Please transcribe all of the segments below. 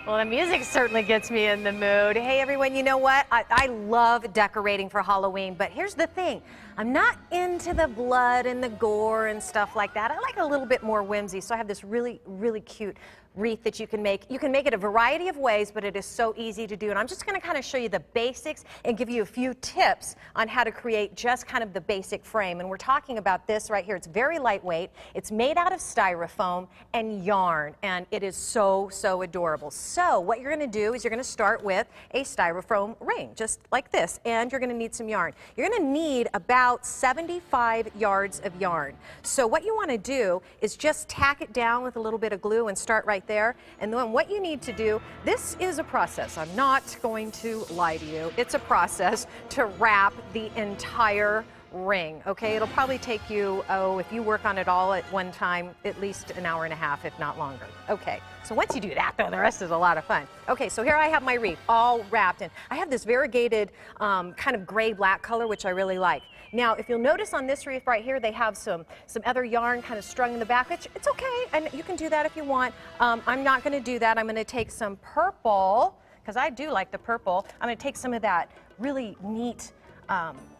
Well, the music certainly gets me in the mood. Hey, everyone, you know what? I love decorating for Halloween, but here's the thing. I'm not into the blood and the gore and stuff like that. I like a little bit more whimsy, so I have this really, really cute wreath that you can make. You can make it a variety of ways, but it is so easy to do. And I'm just going to kind of show you the basics and give you a few tips on how to create just kind of the basic frame. And we're talking about this right here. It's very lightweight. It's made out of styrofoam and yarn, and it is so, so adorable. So what you're going to do is you're going to start with a styrofoam ring, just like this, and you're going to need some yarn. You're going to need about 75 yards of yarn. So what you want to do is just tack it down with a little bit of glue and start right there. And then what you need to do, this is a process. I'm not going to lie to you. It's a process to wrap the entire ring, okay? It'll probably take you, if you work on it all at one time, at least an hour and a half, if not longer. Okay, so once you do that, though, the rest is a lot of fun. Okay, so here I have my wreath all wrapped in. I have this variegated kind of gray-black color, which I really like. Now, if you'll notice on this wreath right here, they have some other yarn kind of strung in the back, which it's okay, and you can do that if you want. I'm not gonna do that. I'm gonna take some purple, because I do like the purple. I'm gonna take some of that really neat,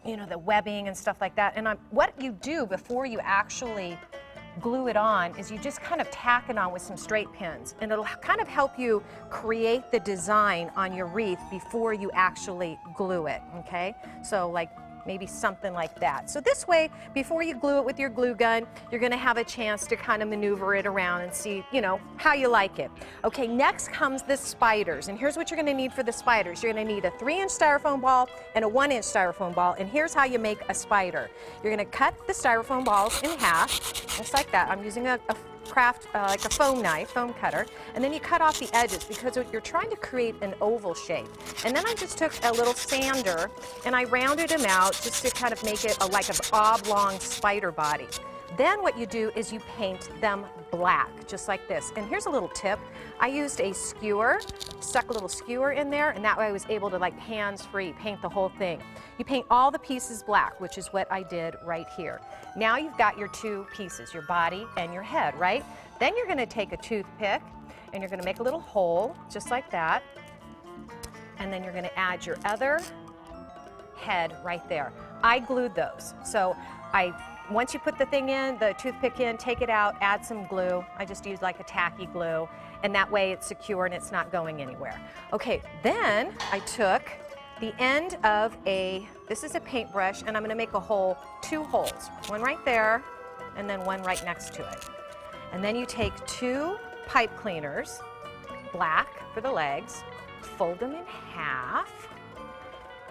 you know, the webbing and stuff like that. And what you do before you actually glue it on is you just kind of tack it on with some straight pins, and it'll kind of help you create the design on your wreath before you actually glue it, okay? So like maybe something like that. So this way, before you glue it with your glue gun, you're gonna have a chance to kind of maneuver it around and see, you know, how you like it. Okay, next comes the spiders, and here's what you're gonna need for the spiders. You're gonna need a 3-inch styrofoam ball and a 1-inch styrofoam ball, and here's how you make a spider. You're gonna cut the styrofoam balls in half, just like that. I'm using a craft, like a foam knife, foam cutter, and then you cut off the edges because you're trying to create an oval shape. And then I just took a little sander and I rounded them out just to kind of make it like an oblong spider body. Then what you do is you paint them black, just like this. And here's a little tip. I used a skewer, stuck a little skewer in there, and that way I was able to, like, hands-free paint the whole thing. You paint all the pieces black, which is what I did right here. Now you've got your two pieces, your body and your head, right? Then you're gonna take a toothpick and you're gonna make a little hole, just like that. And then you're gonna add your other head right there. I glued those. So once you put the thing in, the toothpick in, take it out, add some glue. I just used like a tacky glue, and that way it's secure and it's not going anywhere. Okay, then I took the end of this is a paintbrush, and I'm gonna make a hole, 2 holes. One right there, and then one right next to it. And then you take 2 pipe cleaners, black for the legs, fold them in half,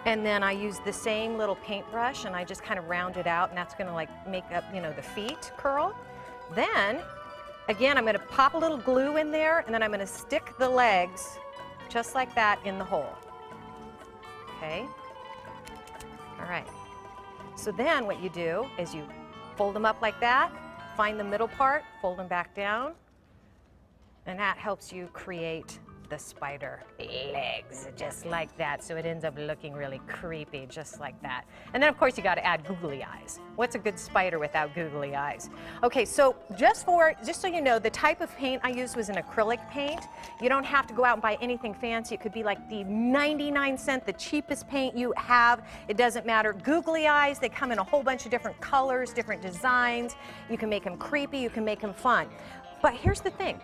and then I use the same little paintbrush and I just kind of round it out, and that's gonna like make up, you know, the feet curl. Then, again, I'm gonna pop a little glue in there, and then I'm gonna stick the legs just like that in the hole. Okay? All right. So then what you do is you fold them up like that, find the middle part, fold them back down, and that helps you create the spider legs, just like that. So it ends up looking really creepy, just like that. And then of course you gotta add googly eyes. What's a good spider without googly eyes? Okay, so just so you know, the type of paint I used was an acrylic paint. You don't have to go out and buy anything fancy. It could be like the 99-cent, the cheapest paint you have. It doesn't matter. Googly eyes, they come in a whole bunch of different colors, different designs. You can make them creepy, you can make them fun. But here's the thing.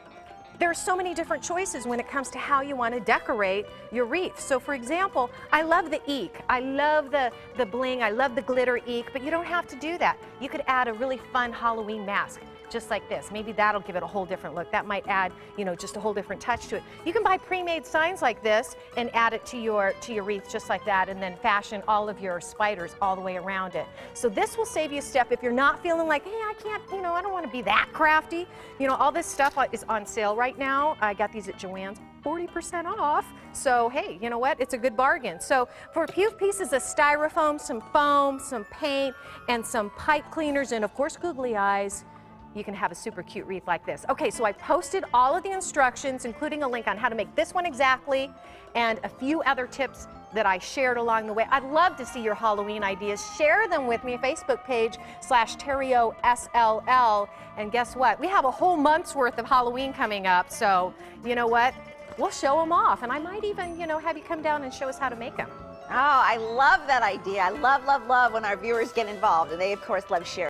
There are so many different choices when it comes to how you want to decorate your wreath. So for example, I love the eek. I love the bling. I love the glitter eek, but you don't have to do that. You could add a really fun Halloween mask, just like this. Maybe that'll give it a whole different look. That might add, you know, just a whole different touch to it. You can buy pre-made signs like this and add it to your wreath just like that, and then fashion all of your spiders all the way around it. So this will save you a step if you're not feeling like, hey, I can't, you know, I don't want to be that crafty. You know, all this stuff is on sale right now. I got these at Joann's, 40% off. So hey, you know what? It's a good bargain. So for a few pieces of styrofoam, some foam, some paint, and some pipe cleaners, and of course googly eyes, you can have a super cute wreath like this. Okay, so I posted all of the instructions, including a link on how to make this one exactly, and a few other tips that I shared along the way. I'd love to see your Halloween ideas. Share them with me, Facebook page /Terri O SLL. And guess what? We have a whole month's worth of Halloween coming up. So you know what? we'll show them off. And I might even, you know, have you come down and show us how to make them. Oh, I love that idea. I love when our viewers get involved, and they, of course, love sharing.